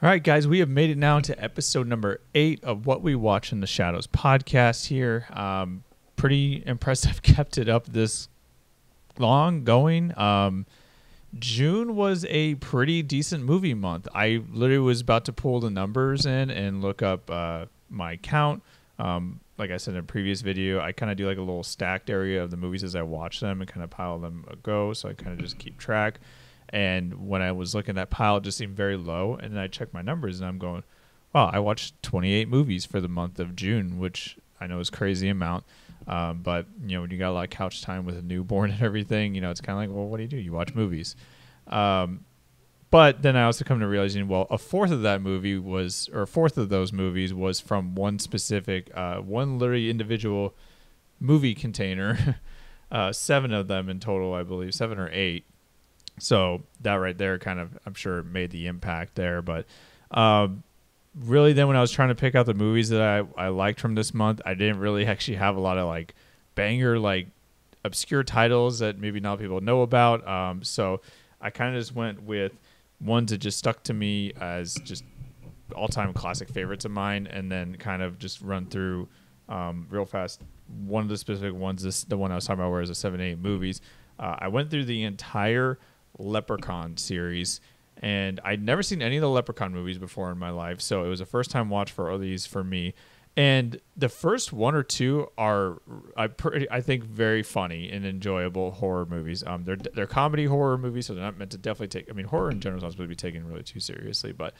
All right, guys, we have made it now to episode number 8 of What We Watch in the Shadows podcast here. Pretty impressive, kept it up this long going. June was a pretty decent movie month. I literally was about to pull the numbers in and look up my count. Like I said in a previous video, I kind of do like a little stacked area of the movies as I watch them and kind of pile them go, so I kind of just keep track. And when I was looking at that pile, it just seemed very low. And then I checked my numbers and I'm going, wow, I watched 28 movies for the month of June, which I know is a crazy amount. But, you know, when you got a lot of couch time with a newborn and everything, you know, it's kind of like, well, what do? You watch movies. But then I also come to realizing, well, a fourth of those movies was from one specific, one literally individual movie container. 7 of them in total, I believe, 7 or 8. So that right there kind of, I'm sure, made the impact there. But really then when I was trying to pick out the movies that I liked from this month, I didn't really actually have a lot of like banger, like obscure titles that maybe not people know about. So I kind of just went with ones that just stuck to me as just all-time classic favorites of mine, and then kind of just run through real fast one of the specific ones, the one I was talking about where it was a 7-8 movies. I went through the entire Leprechaun series, and I'd never seen any of the Leprechaun movies before in my life, so it was a first time watch for these for me. And the first 1 or 2 are I think very funny and enjoyable horror movies. They're comedy horror movies, so they're not meant to definitely take. I mean, horror in general is not supposed to be taken really too seriously, but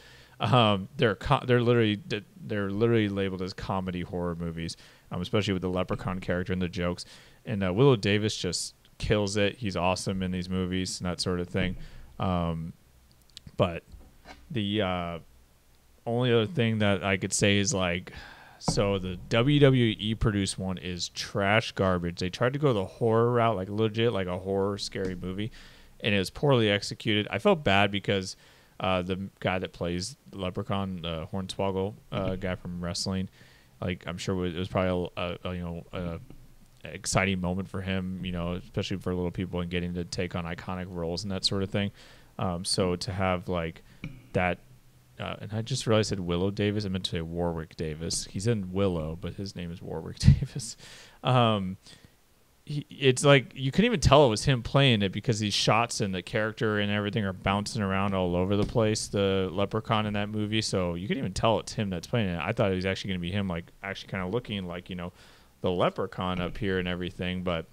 they're literally labeled as comedy horror movies, especially with the Leprechaun character and the jokes. And Willow Davis just kills it. He's awesome in these movies and that sort of thing. But the only other thing that I could say is like, so the WWE produced one is trash garbage. They tried to go the horror route, like legit, like a horror scary movie, and it was poorly executed. I felt bad because the guy that plays Leprechaun, the Hornswoggle guy from wrestling, like I'm sure it was probably a exciting moment for him, you know, especially for little people and getting to take on iconic roles and that sort of thing. So to have like that, and I just realized I said Willow Davis. I meant to say Warwick Davis. He's in Willow, but his name is Warwick Davis. It's like you couldn't even tell it was him playing it because these shots and the character and everything are bouncing around all over the place, the Leprechaun in that movie. So you couldn't even tell it's him that's playing it. I thought it was actually going to be him, like actually kind of looking like, you know, the Leprechaun up here and everything, but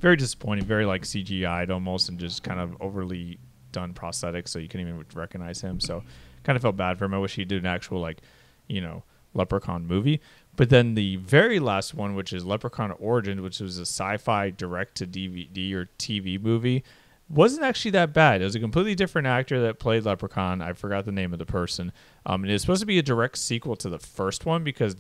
very disappointing, very like CGI'd almost, and just kind of overly done prosthetics, so you couldn't even recognize him. So kind of felt bad for him. I wish he did an actual, like, you know, Leprechaun movie. But then the very last one, which is Leprechaun Origins, which was a sci-fi direct-to-DVD or TV movie, wasn't actually that bad. It was a completely different actor that played Leprechaun. I forgot the name of the person. And it was supposed to be a direct sequel to the first one because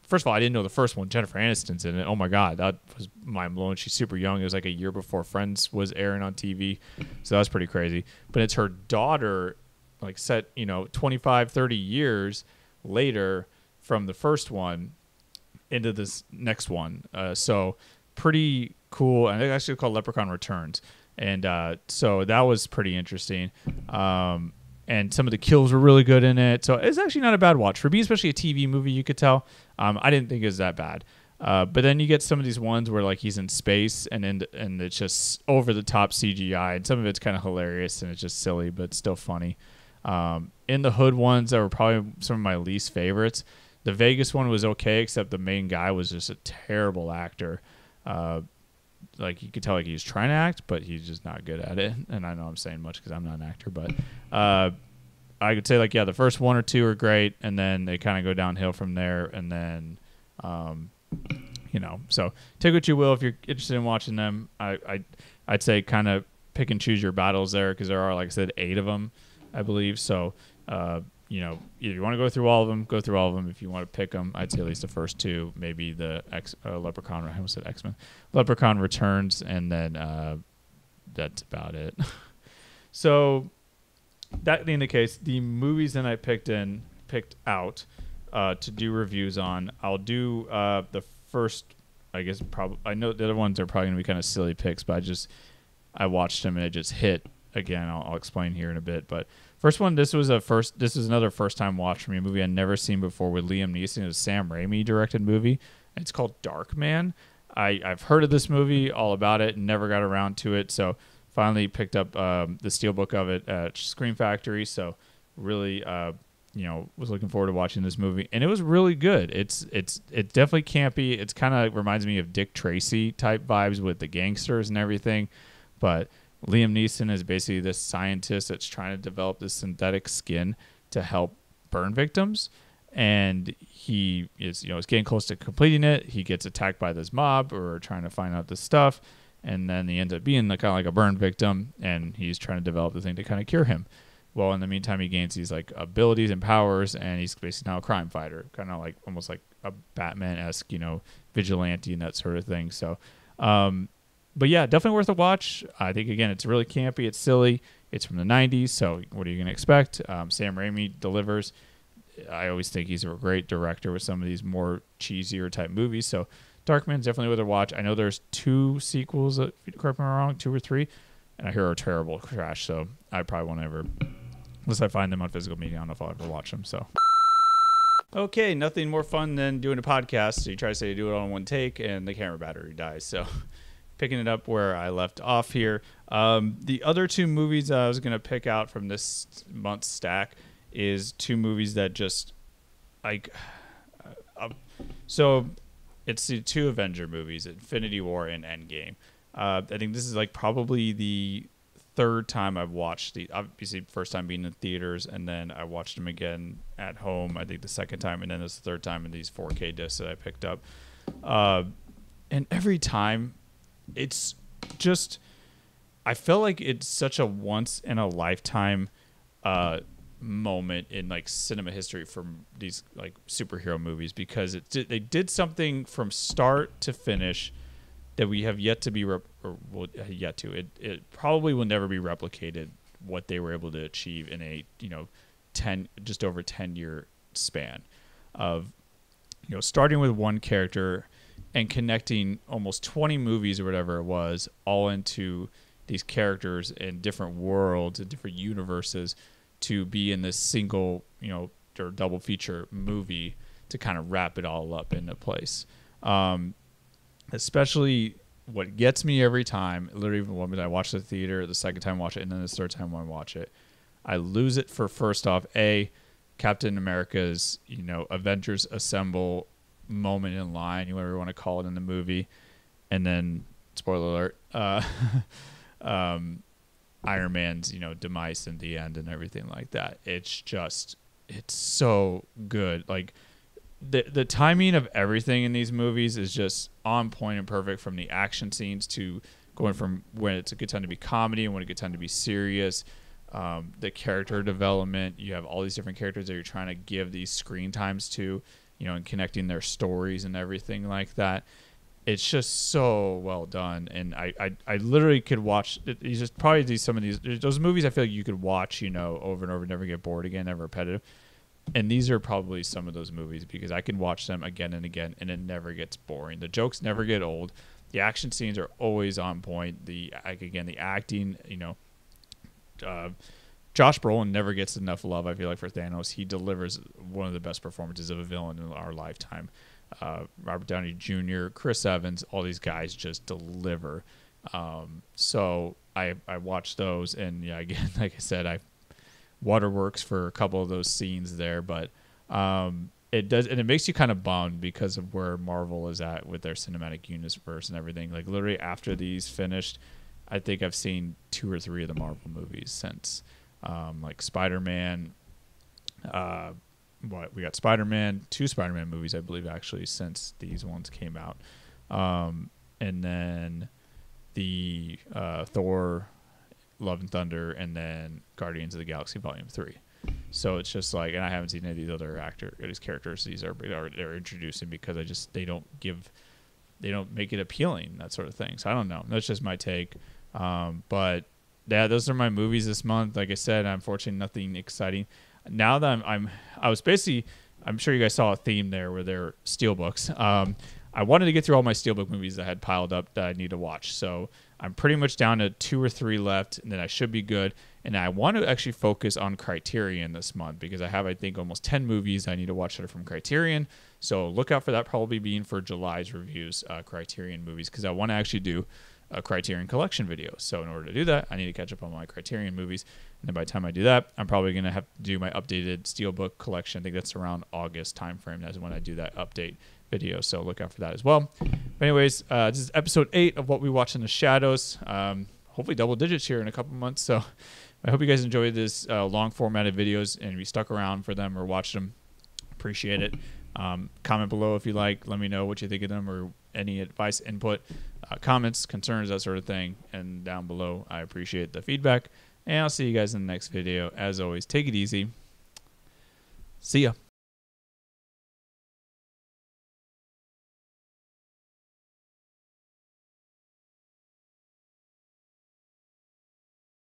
first of all, I didn't know the first one. Jennifer Aniston's in it. Oh my God, that was mind blowing. She's super young. It was like a year before Friends was airing on TV. So that was pretty crazy. But it's her daughter, like set, you know, 25, 30 years later from the first one into this next one. So pretty cool. And it's actually called Leprechaun Returns. And so that was pretty interesting. And some of the kills were really good in it. So it's actually not a bad watch. For me, especially a TV movie, you could tell. I didn't think it was that bad. But then you get some of these ones where like he's in space and it's just over the top CGI. And some of it's kind of hilarious and it's just silly, but still funny. In the Hood ones that were probably some of my least favorites. The Vegas one was okay, except the main guy was just a terrible actor. Like you could tell like he was trying to act, but he's just not good at it. And I know I'm saying much because I'm not an actor, but I could say like, yeah, the first 1 or 2 are great, and then they kind of go downhill from there. And then, you know, so take what you will if you're interested in watching them. I'd say kind of pick and choose your battles there because there are, like I said, 8 of them, I believe. So, you know, if you want to go through all of them, go through all of them. If you want to pick them, I'd say at least the first 2, maybe the Leprechaun. I almost said X-Men, Leprechaun Returns, and then that's about it. So that being the case, the movies that I picked out to do reviews on, I'll do the first. I guess probably I know the other ones are probably gonna be kind of silly picks, but I watched them and it just hit again. I'll explain here in a bit, but First one, this is another first time watch for me, a movie I'd never seen before with Liam Neeson. It was a Sam Raimi directed movie. It's called Darkman. I've heard of this movie, all about it, and never got around to it. So finally picked up the steelbook of it at Scream Factory. So really, was looking forward to watching this movie, and it was really good. It's definitely campy. It's kind of reminds me of Dick Tracy type vibes with the gangsters and everything, but Liam Neeson is basically this scientist that's trying to develop this synthetic skin to help burn victims. And he is getting close to completing it. He gets attacked by this mob or trying to find out this stuff. And then he ends up being kind of like a burn victim. And he's trying to develop the thing to kind of cure him. Well, in the meantime, he gains these like abilities and powers. And he's basically now a crime fighter. Kind of like almost like a Batman-esque, vigilante and that sort of thing. So, but yeah, definitely worth a watch. I think, again, it's really campy. It's silly. It's from the 90s, so what are you going to expect? Sam Raimi delivers. I always think he's a great director with some of these more cheesier type movies. So Darkman's definitely worth a watch. I know there's 2 sequels, correct me if I'm wrong, 2 or 3, and I hear are terrible trash, so I probably won't ever, unless I find them on physical media, I don't know if I'll ever watch them. So. Okay, nothing more fun than doing a podcast. So you try to say you do it all in one take, and the camera battery dies. So picking it up where I left off here. The other 2 movies I was going to pick out from this month's stack is 2 movies that just like so it's the 2 Avenger movies, Infinity War and Endgame. I think this is like probably the 3rd time I've watched obviously first time being in theaters, and then I watched them again at home, I think the 2nd time, and then this is the 3rd time in these 4K discs that I picked up. And every time it's just, I feel like it's such a once in a lifetime moment in like cinema history for these like superhero movies, because they did something from start to finish that we have yet to be it probably will never be replicated, what they were able to achieve in a just over 10-year span of starting with one character and connecting almost 20 movies or whatever it was all into these characters in different worlds and different universes to be in this single, or double feature movie to kind of wrap it all up into place. Especially what gets me every time, literally even when I watch the theater, the 2nd time I watch it, and then the 3rd time when I watch it, I lose it for, first off, Captain America's, Avengers Assemble moment in line, whatever you want to call it in the movie, and then spoiler alert, Iron Man's demise in the end and everything like that. It's so good. Like the timing of everything in these movies is just on point and perfect, from the action scenes to going from when it's a good time to be comedy and when it's a good time to be serious. The character development, you have all these different characters that you're trying to give these screen times to, and connecting their stories and everything like that. It's just so well done, and I literally could watch. It's just probably some of those movies I feel like you could watch, over and over, never get bored again, never repetitive. And these are probably some of those movies, because I can watch them again and again, and it never gets boring. The jokes never get old. The action scenes are always on point. The acting, Josh Brolin never gets enough love, I feel like, for Thanos. He delivers one of the best performances of a villain in our lifetime. Robert Downey Jr., Chris Evans, all these guys just deliver. So I watched those, and again, like I said, I waterworks for a couple of those scenes there, but it does, and it makes you kind of bummed because of where Marvel is at with their cinematic universe and everything. Like literally after these finished, I think I've seen 2 or 3 of the Marvel movies since, like Spider-Man. We got Spider-Man, 2 Spider-Man movies, I believe, actually, since these ones came out, and then the Thor, Love and Thunder, and then Guardians of the Galaxy Volume 3. So it's just like, and I haven't seen any of these other these characters they're introducing, because they don't make it appealing, that sort of thing. So I don't know. That's just my take. But yeah, those are my movies this month. Like I said, unfortunately, nothing exciting. Now that I'm sure you guys saw a theme there where they're steelbooks. I wanted to get through all my Steelbook movies that I had piled up that I need to watch. So I'm pretty much down to 2 or 3 left, and then I should be good. And I want to actually focus on Criterion this month because I have, I think, almost 10 movies I need to watch that are from Criterion. So look out for that probably being for July's reviews, Criterion movies, because I want to actually do a Criterion collection video. So in order to do that, I need to catch up on my Criterion movies. And then by the time I do that, I'm probably going to have to do my updated Steelbook collection. I think that's around August timeframe. That's when I do that update video. So look out for that as well. But anyways, this is episode 8 of What We Watch in the Shadows. Hopefully double digits here in a couple months. So I hope you guys enjoyed this long formatted videos and you stuck around for them or watched them. Appreciate it. Comment below if you like. Let me know what you think of them or any advice, input, comments, concerns, that sort of thing. And down below, I appreciate the feedback. And I'll see you guys in the next video. As always, take it easy. See ya.